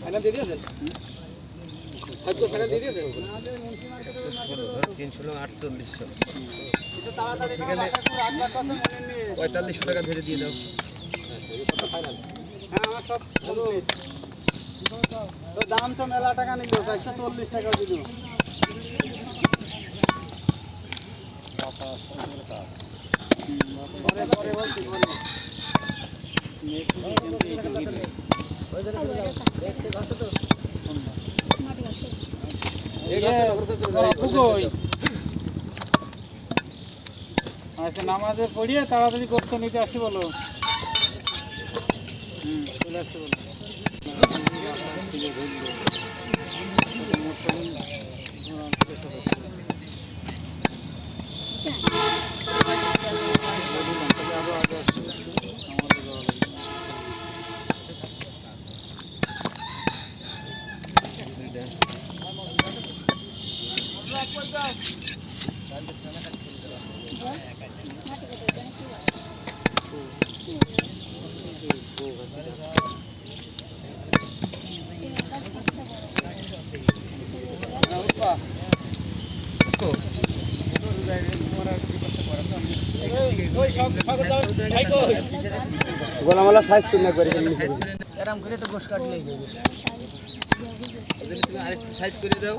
Final দিয়ে দিয়েছেন? Final দিয়ে দিয়েছেন? 300 লোক 4800 সেখানে 4500 টাকা ধরে দিয়ে দাও। হ্যাঁ আমার সব তো দাম তো মেলা টাকা নিল 440 টাকা দিল। পরে পরে বলছি আচ্ছা নামাজে পড়িয়ে তাড়াতাড়ি করতে নিতে আসি বলো। চলে আসতে বলো। গোলামালা সাইজ কিনা করে এরকম করে তো গোশ কাটলেই যাবে। তুমি আরেকটু সাইজ করে দাও।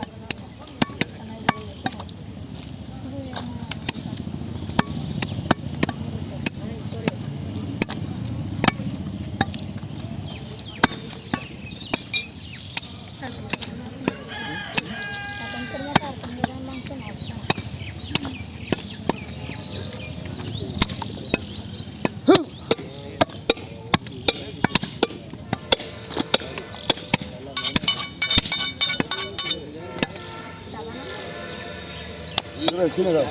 শুনে দাও।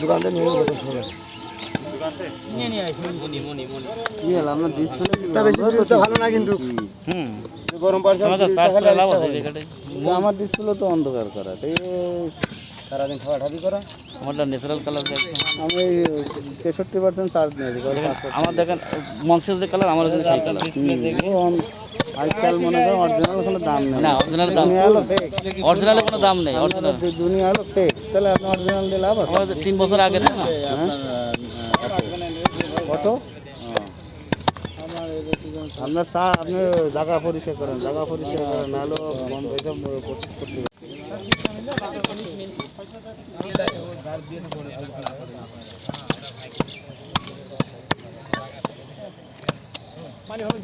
দোকান থেকে নিয়ে গেল সবাই। ভালো না কিন্তু গরম পড়ছে আমার ডিসপ্লে তো অন্ধকার করা সারাদিন খাওয়া ঠাবি করা। আমারটা ন্যাচারাল কালার। আমি 63% চার্জ নিয়েছি। আমার দেখেন মনসের যে কালার আমার কাছে সেই কালার। আজকাল মনে করেন অরিজিনাল কোনো দাম নেই। না অরিজিনাল দাম অরিজিনালের কোনো দাম নেই। অরিজিনাল দুনিয়া হলো ফেক। তাহলে আপনি অরিজিনাল দিয়ে লাভ আছে? আমাদের 3 বছর আগে না কত আপনার চা আপনি জায়গা পরিষ্কার করেন, জায়গা পরিষ্কার করেন, নাহলে বন্ধ এসব প্রসেস করতে পানি হবে